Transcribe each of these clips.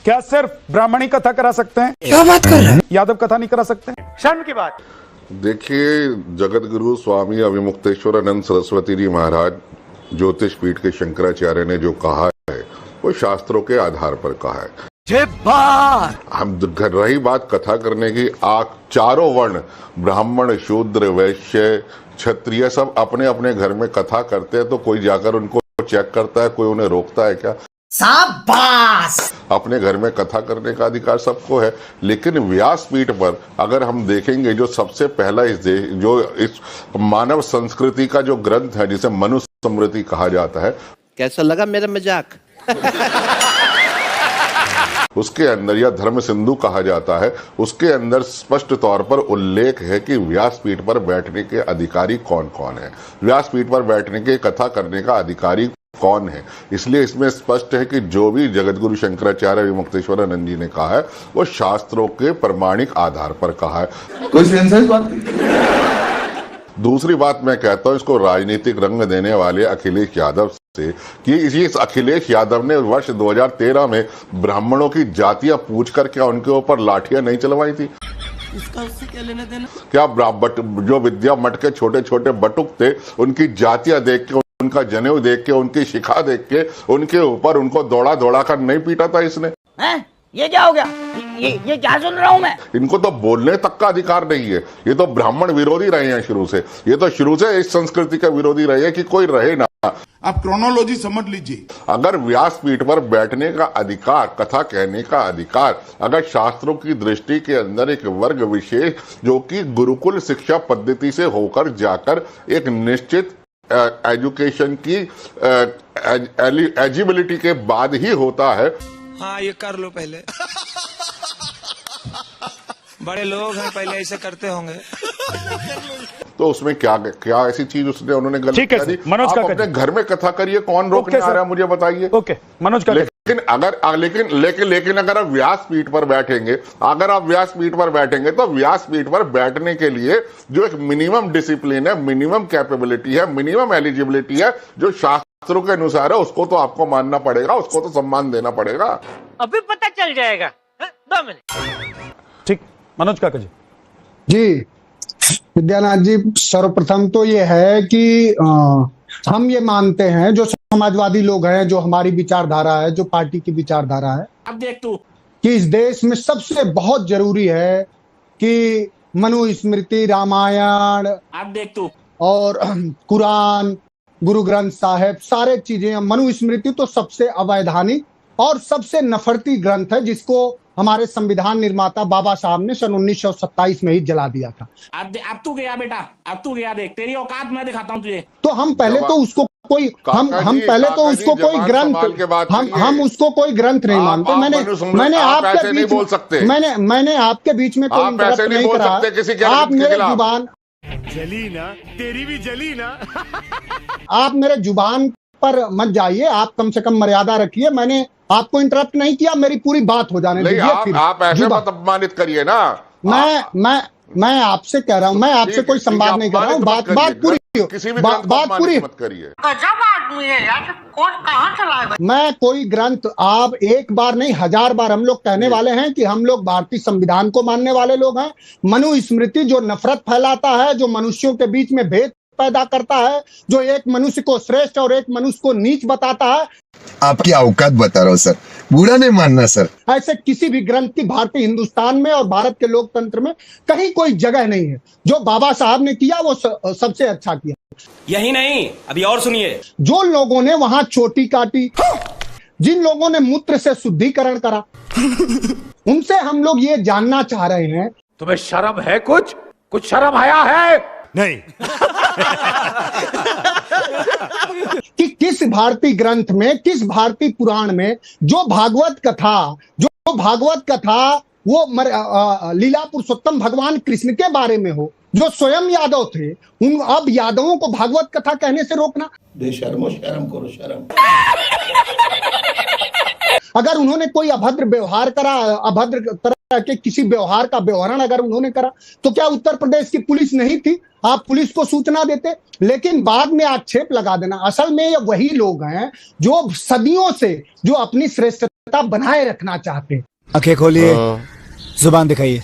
क्या सिर्फ ब्राह्मणी कथा करा सकते हैं? क्या बात कर रहे हैं? यादव कथा नहीं करा सकते? शर्म की बात। देखिए, जगत गुरु स्वामी अभिमुक्तेश्वरानंद सरस्वती जी महाराज ज्योतिष पीठ के शंकराचार्य ने जो कहा है वो शास्त्रों के आधार पर कहा है। हम रही बात कथा करने की, चारों वर्ण ब्राह्मण शूद्र वैश्य क्षत्रिय सब अपने अपने घर में कथा करते हैं, तो कोई जाकर उनको चेक करता है? कोई उन्हें रोकता है क्या? शाबाश! अपने घर में कथा करने का अधिकार सबको है। लेकिन व्यासपीठ पर अगर हम देखेंगे, जो सबसे पहला इस मानव संस्कृति का जो ग्रंथ है जिसे मनुस्मृति कहा जाता है, कैसा लगा मेरा मजाक? उसके अंदर, या धर्म सिंधु कहा जाता है, उसके अंदर स्पष्ट तौर पर उल्लेख है कि व्यासपीठ पर बैठने के अधिकारी कौन कौन है, व्यासपीठ पर बैठने के कथा करने का अधिकारी कौन है। इसलिए इसमें स्पष्ट है कि जो भी जगतगुरु शंकराचार्य विमुक्तेश्वरानंद जी ने कहा है वो शास्त्रों के प्रमाणिक आधार पर कहा है। कोई सेंसर बात? दूसरी बात मैं कहता हूं, इसको राजनीतिक रंग देने वाले अखिलेश यादव से, कि इस अखिलेश यादव ने वर्ष 2013 में ब्राह्मणों की जातियां पूछकर क्या उनके ऊपर लाठियां नहीं चलवाई थी? इसका उससे क्या लेना देना? क्या जो विद्या मठ के छोटे छोटे बटुक थे, उनकी जातियां देख के, उनका जनेऊ देख के, उनकी शिखा देख के उनके ऊपर उनको दौड़ा दौड़ा कर नहीं पीटा था इसने? ये क्या हो गया? ये क्या सुन रहा हूँ मैं? इनको तो बोलने तक का अधिकार नहीं है। ये तो ब्राह्मण विरोधी रहे हैं शुरू से। ये तो शुरू से इस संस्कृति के विरोधी रहे हैं कि कोई रहे ना। आप क्रोनोलॉजी समझ लीजिए। अगर व्यासपीठ पर बैठने का अधिकार, कथा कहने का अधिकार, अगर शास्त्रों की दृष्टि के अंदर एक वर्ग विशेष जो कि गुरुकुल शिक्षा पद्धति से होकर जाकर एक निश्चित एजुकेशन की एलिजिबिलिटी के बाद ही होता है। हाँ, ये कर लो पहले। बड़े लोग हैं, पहले ऐसे करते होंगे। तो उसमें क्या ऐसी चीज उन्होंने गलत ठीक है दी? मनोज आप अपने घर में कथा करिए, कौन रोकने आ रहा है मुझे बताइए। ओके मनोज का लेकिन अगर आप व्यासपीठ पर बैठेंगे, तो व्यासपीठ पर बैठने के लिए जो एक मिनिमम डिसिप्लिन है, मिनिमम कैपेबिलिटी है, मिनिमम एलिजिबिलिटी है, जो शास्त्रों के अनुसार है, उसको तो आपको मानना पड़ेगा, उसको तो सम्मान देना पड़ेगा। अभी पता चल जाएगा। 2 मिनट। ठीक, मनोज काका जी। विद्यानाथ जी, सर्वप्रथम तो ये है कि हम ये मानते हैं, जो समाजवादी लोग हैं, जो हमारी विचारधारा है, जो पार्टी की विचारधारा है, अब देख तू, कि इस देश में सबसे बहुत जरूरी है कि मनुस्मृति, रामायण, अब देख तू, और कुरान, गुरु ग्रंथ साहिब, सारे चीजें। मनुस्मृति तो सबसे अवैधानिक और सबसे नफरती ग्रंथ है, जिसको हमारे संविधान निर्माता बाबा साहब ने सन 1927 में ही जला दिया था। अब तू गया बेटा, अब तू गया, देख तेरी औकात मैं दिखाता हूँ तुझे। तो हम पहले तो उसको कोई हम पहले तो उसको कोई ग्रंथ हम उसको कोई ग्रंथ नहीं मानते। मैंने आपके बीच बोल सकते, मैंने आपके बीच में कोई इंटरप्ट नहीं करा। आप मेरे जुबान जली ना, तेरी भी जली ना। आप मेरे जुबान पर मत जाइए, आप कम से कम मर्यादा रखिए। मैंने आपको इंटरप्ट नहीं किया, मेरी पूरी बात हो जाने दीजिए। आप ऐसे मत अपमानित करिए ना। मैं आपसे कह रहा हूँ, मैं आपसे कोई संवाद नहीं कर रहा हूँ। बात पूरी बात पूरी मत करिए। गजब आदमी है यार, कौन कहाँ चला है? मैं कोई ग्रंथ, आप एक बार नहीं 1000 बार हम लोग कहने वाले हैं कि हम लोग भारतीय संविधान को मानने वाले लोग हैं। मनुस्मृति जो नफरत फैलाता है, जो मनुष्यों के बीच में भेद पैदा करता है, जो एक मनुष्य को श्रेष्ठ और एक मनुष्य को नीच बताता है, आपकी औकात बता रहा हूँ सर, बुरा नहीं मानना सर। ऐसे किसी भी ग्रंथ की भारतीय हिंदुस्तान में और भारत के लोकतंत्र में कहीं कोई जगह नहीं है। जो बाबा साहब ने किया वो सबसे अच्छा किया। यही नहीं, अभी और सुनिए। जो लोगों ने वहां चोटी काटी, जिन लोगों ने मूत्र से शुद्धिकरण करा, उनसे हम लोग ये जानना चाह रहे हैं, तुम्हें शर्म है? कुछ शर्म आया है? नहीं। कि किस भारतीय ग्रंथ में, किस भारतीय पुराण में जो भागवत कथा वो लीला पुरुषोत्तम भगवान कृष्ण के बारे में हो, जो स्वयं यादव थे, अब यादवों को भागवत कथा कहने से रोकना? बेशर्मो, शर्म करो, शर्म। अगर उन्होंने कोई अभद्र व्यवहार करा, अभद्र तरह के किसी व्यवहार का व्यवहार अगर उन्होंने करा, तो क्या उत्तर प्रदेश की पुलिस नहीं थी? आप पुलिस को सूचना देते। लेकिन बाद में आक्षेप लगा देना। असल में ये वही लोग हैं जो सदियों से, जो अपनी श्रेष्ठता मर्यादा बनाए रखना चाहते हैं। आंखें खोलिए, जुबान दिखाइए।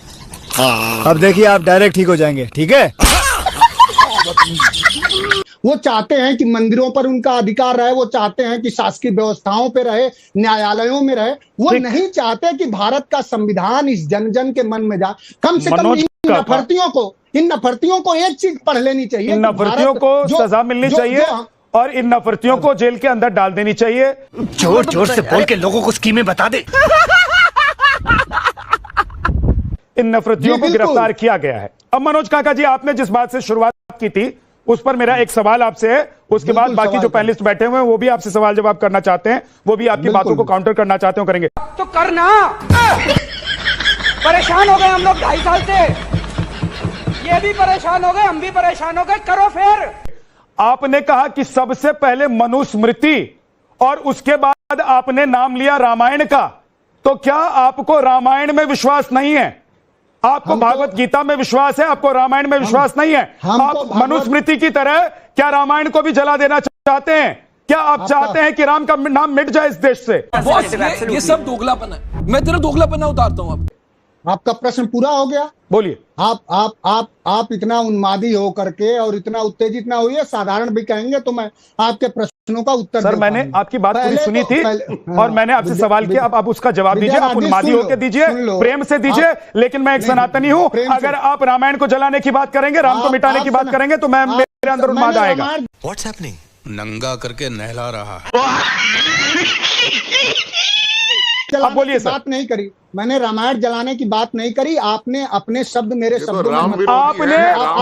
अब देखिए आप डायरेक्ट ठीक हो जाएंगे, ठीक है? वो चाहते हैं कि मंदिरों पर उनका अधिकार रहे, वो चाहते हैं कि शासकीय व्यवस्थाओं पे रहे, न्यायालयों में रहे। वो नहीं चाहते कि भारत का संविधान इस जन जन के मन में जाए। कम से कम इन नफरतियों को एक चीज पढ़ लेनी चाहिए। इन नफरतियों को सजा मिलनी चाहिए और इन नफरतियों को जेल के अंदर डाल देनी चाहिए। जोर जोर से बोल के लोगों को स्कीमें बता दे। इन नफरतियों को गिरफ्तार किया गया है। अब मनोज काका जी, आपने जिस बात से शुरुआत की थी उस पर मेरा एक सवाल आपसे है, उसके बाद बाकी जो पैनलिस्ट बैठे हुए हैं वो भी आपसे सवाल जवाब करना चाहते हैं, वो भी आपकी बातों को काउंटर करना चाहते हो, करेंगे तो करना। परेशान हो गए हम लोग 2.5 साल से, ये भी परेशान हो गए, हम भी परेशान हो गए, करो फिर। आपने कहा कि सबसे पहले मनुस्मृति और उसके बाद आपने नाम लिया रामायण का। तो क्या आपको रामायण में विश्वास नहीं है? आपको भागवत गीता में विश्वास है, आपको रामायण में विश्वास नहीं है? आप मनुस्मृति की तरह क्या रामायण को भी जला देना चाहते हैं? क्या आप चाहते हैं कि राम का नाम मिट जाए इस देश से? ये सब दोगलापन है। मैं तेरा दोगलापन उतारता हूँ। अब आपका प्रश्न पूरा हो गया। बोलिए। आप इतना उन्मादी हो करके और इतना उत्तेजित ना होइए, साधारण भी कहेंगे तो मैं आपके प्रश्नों का उत्तर सर, मैंने आपकी बात पूरी सुनी थी और मैंने आपसे सवाल किया, अब आप उसका जवाब दीजिए। आप उन्मादी होकर दीजिए, प्रेम से दीजिए, लेकिन मैं एक सनातनी हूं। अगर आप रामायण को जलाने की बात करेंगे, राम को मिटाने की बात करेंगे तो मैं मेरे अंदर उन्माद आएगा। What's happening? नंगा करके नहला रहा है। अब बोलिए सर। बात नहीं करी मैंने, रामायण जलाने की बात नहीं करी। आपने अपने शब्द मेरे शब्दों में आपने,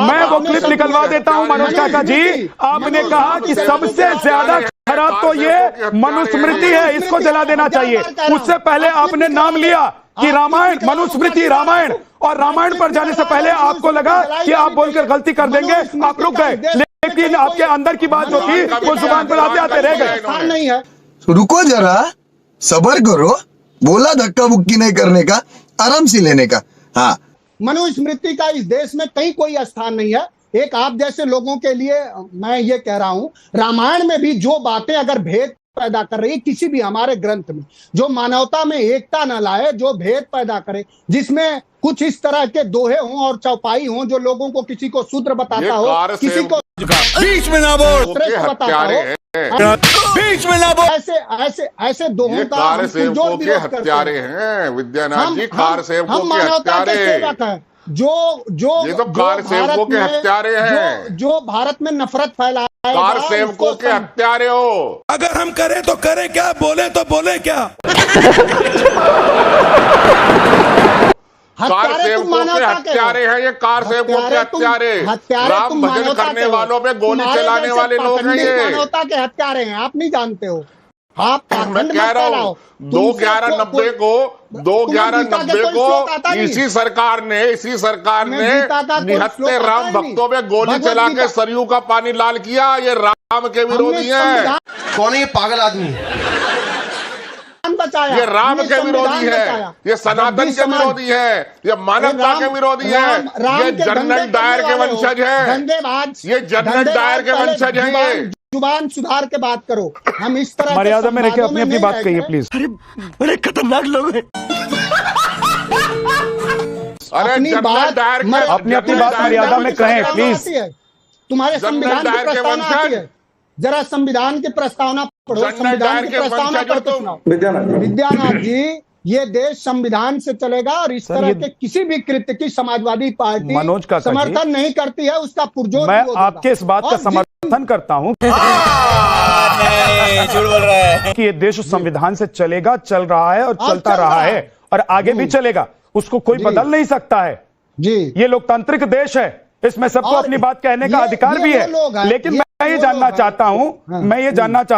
मैं वो क्लिप निकलवा देता हूं मनोज काका जी। आपने कहा कि सबसे ज्यादा खराब तो ये मनुस्मृति है, इसको जला देना चाहिए। उससे पहले आपने नाम लिया कि रामायण, मनुस्मृति, रामायण, और रामायण पर जाने से पहले आपको लगा कि आप बोलकर गलती कर देंगे, आप रुक गए। लेकिन आपके अंदर की बात जो थी वो जुबान पर आते आते रह गए। नहीं है, रुको जरा, सबर करो। बोला धक्का बुक्की नहीं करने का, आराम से लेने का। हाँ, मनुस्मृति का इस देश में कहीं कोई स्थान नहीं है। एक आप जैसे लोगों के लिए मैं ये कह रहा हूं, रामायण में भी जो बातें अगर भेद पैदा कर रही है, किसी भी हमारे ग्रंथ में जो मानवता में एकता न लाए, जो भेद पैदा करे, जिसमें कुछ इस तरह के दोहे हों और चौपाई हों जो लोगों को, किसी को शूद्र बताता हो, किसी को बीच में ना बोल, बताता हो, बीच में ना बोल। ऐसे दोहों का कारसेवकों के हत्यारे हैं विद्यानाथ जी। कारसेवकों के हत्यारे, जो ये तो कारसेवकों के हत्यारे हैं, जो भारत में नफरत फैलाए, कारसेवकों के हत्यारे हो। अगर हम करें तो करें क्या, बोले तो बोले क्या? कारसेवकों के हत्यारे हैं ये, कारसेवकों के हत्यारे। राम भजन करने वालों पे गोली चलाने वाले लोग हैं ये। मानवता के हत्यारे हैं, आप नहीं जानते हो। आप मैं कह रहा हूँ 2/11/90 को इसी सरकार ने निहत्थे राम भक्तों पे गोली चला के सरयू का पानी लाल किया। ये राम के विरोधी है। कौन है ये पागल आदमी? ये राम के विरोधी है, ये सनातन के विरोधी है, ये मानवता के विरोधी है, ये जनरल डायर के वंशज है, ये जनरल डायर के वंशज है। ये जुबान सुधार के बात करो। हम इस तरह मर्यादा में रखे अपनी बात कहिए प्लीज। अरे बड़े खतरनाक लोग हैं। अरे जनरल डायर के अपनी बात मर्यादा में कहें प्लीज। तुम्हारे संविधान की प्रस्तावना आती है, जरा संविधान की प्रस्तावना पढ़ो। संविधान की प्रस्तावना पढ़ के सुनाओ। विद्यानाथ जी, ये देश संविधान से चलेगा और इस तरह के किसी भी कृत्य की समाजवादी पार्टी मनोज काका समर्थन नहीं करती है। उसका पुरजोर मैं आपके इस बात का समर्थन करता हूं कि ये देश संविधान से चलेगा, चल रहा है और चलता रहा है और आगे भी चलेगा। उसको कोई बदल नहीं सकता है जी। ये लोकतांत्रिक देश है, इसमें सबको अपनी बात कहने का अधिकार भी है। लेकिन मैं ये जानना चाहता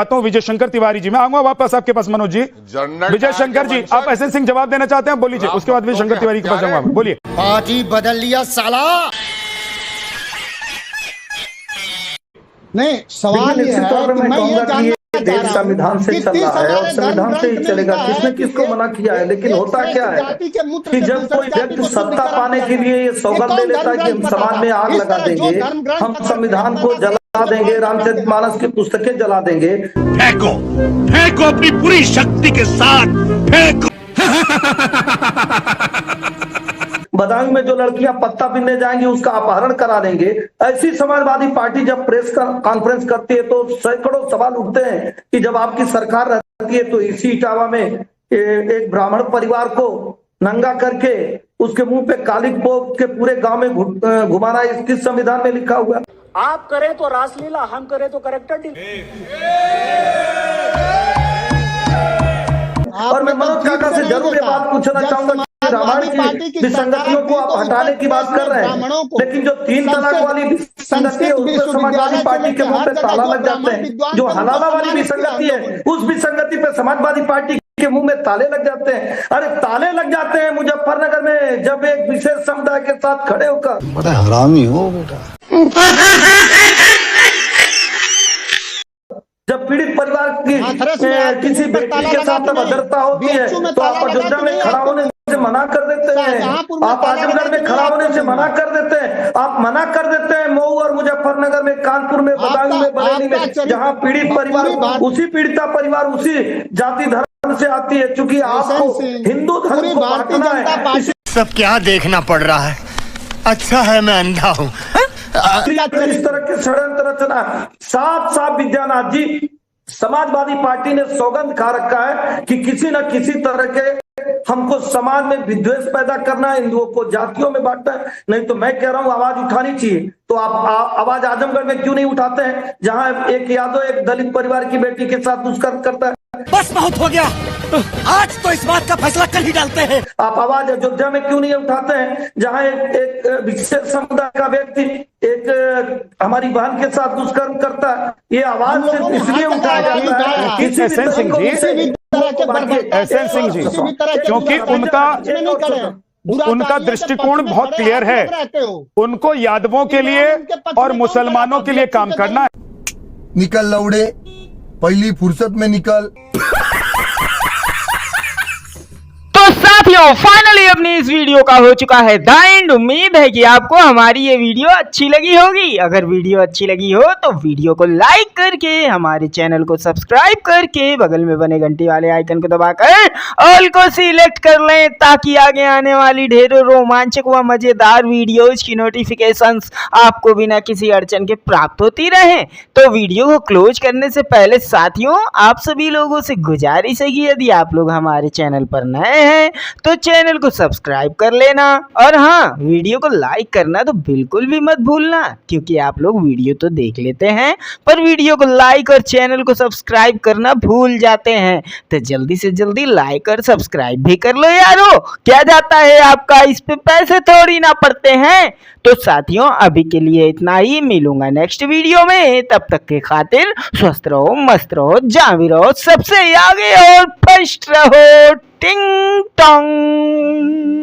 हूं, विजय शंकर तिवारी जी, मैं आऊंगा वापस आपके पास मनोज जी। विजय शंकर जी, आप एस एन सिंह जवाब देना चाहते हैं, बोलिए। उसके बाद विजय शंकर तिवारी के पास जाऊंगा, बोलिए। पार्टी बदल लिया साला। नहीं, सवाल ये है कि मैं ये जानना देश संविधान से चल रहा है और संविधान से ही चलेगा। किसने किसको मना किया है? लेकिन होता क्या है कि जब कोई व्यक्ति सत्ता पाने के लिए ये सौगंध ले लेता है कि हम समाज में आग लगा देंगे, हम संविधान को जला देंगे, रामचरितमानस की पुस्तकें जला देंगे। फेंको फेंको अपनी पूरी शक्ति के साथ फेंको। बदायूं में जो लड़कियां पत्ता पीने जाएंगी उसका अपहरण करा देंगे। ऐसी समाजवादी पार्टी जब प्रेस कॉन्फ्रेंस करती है तो सैकड़ों सवाल उठते हैं कि जब आपकी सरकार रहती है तो इसी इटावा में एक ब्राह्मण परिवार को नंगा करके उसके मुंह पे कालिक पोत के पूरे गांव में घुमाना किस संविधान में लिखा हुआ है? आप करें तो रासलीला, हम करें तो करेक्टर डील। और मैं मनोज काका से जरूर ये बात पूछना चाहूंगा कि रामायण की विसंगतियों को आप हटाने की बात कर रहे हैं, लेकिन जो 3 तलाक वाली विसंगति है उसमें समाजवादी पार्टी के मुंह पे ताला लग जाते हैं। जो हलाला वाली विसंगति है उस विसंगति पे समाजवादी पार्टी के मुंह में ताले लग जाते हैं। अरे ताले लग जाते हैं मुजफ्फरनगर में जब एक विशेष समुदाय के साथ खड़े होकर। बड़ा हरामी हो बेटा। जब पीड़ित परिवार की किसी बेटी के साथ अभद्रता होती है तो आप अयोध्या में खड़ा होने से मना कर देते हैं, आप आजमगढ़ में खड़ा होने से मना कर देते हैं, आप मना कर देते हैं मऊ और मुजफ्फरनगर में, कानपुर में, बदायूं में, बरेली में, जहां पीड़ित परिवार उसी पीड़िता परिवार उसी जाति धर्म से आती है। क्योंकि आपको हिंदू धर्म को बांटना है। सब क्या देखना पड़ रहा है? अच्छा है मैं अंधा हूँ। इस तरह के षड्यंत्र रचना साफ विद्यानाथ जी, समाजवादी पार्टी ने सौगंध खा रखा है कि किसी न किसी तरह के हमको समाज में विद्वेष पैदा करना है, हिंदुओं को जातियों में बांटना है। नहीं तो मैं कह रहा हूं आवाज उठानी चाहिए। तो आप आवाज आजमगढ़ में क्यों नहीं उठाते हैं जहां एक यादव एक दलित परिवार की बेटी के साथ दुष्कर्म करता है? बस बहुत हो गया, आज तो इस बात का फैसला कल ही डालते हैं। आप आवाज अयोध्या में क्यों नहीं उठाते हैं जहां एक विशेष समुदाय का व्यक्ति एक हमारी बहन के साथ दुष्कर्म करता है? ये आवाज सिर्फ इसलिए उठाया जाता है एसएन सिंह जी, क्योंकि उनका दृष्टिकोण बहुत क्लियर है। उनको यादवों के लिए और मुसलमानों के लिए काम करना है। निकल लौड़े, पहली फुर्सत में निकल। तो साथियों फाइनली अपनी इस वीडियो का हो चुका है द एंड। उम्मीद है कि आपको हमारी ये वीडियो अच्छी लगी होगी। अगर वीडियो अच्छी लगी हो तो वीडियो को लाइक करके हमारे चैनल को सब्सक्राइब करके बगल में बने घंटी वाले आइकन को दबाकर ऑल को सिलेक्ट कर लें ताकि आगे आने वाली ढेरों रोमांचक व मजेदार वीडियोज की नोटिफिकेशंस आपको बिना किसी अड़चन के प्राप्त होती रहे। तो वीडियो को क्लोज करने से पहले साथियों आप सभी लोगों से गुजारिश है कि यदि आप लोग हमारे चैनल पर नए हैं तो चैनल को सब्सक्राइब कर लेना और हाँ वीडियो को लाइक करना तो बिल्कुल भी मत भूलना, क्योंकि आप लोग वीडियो तो देख लेते हैं पर वीडियो को लाइक और चैनल को सब्सक्राइब करना भूल जाते हैं। तो जल्दी से जल्दी लाइक और सब्सक्राइब भी कर लो यारो, क्या जाता है आपका, इस पे पैसे थोड़ी ना पड़ते हैं। तो साथियों अभी के लिए इतना ही, मिलूंगा नेक्स्ट वीडियो में। तब तक के खातिर स्वस्थ रहो, मस्त रहो, जावी रहो, सबसे आगे और फर्स्ट रहो। टिंग टोंग।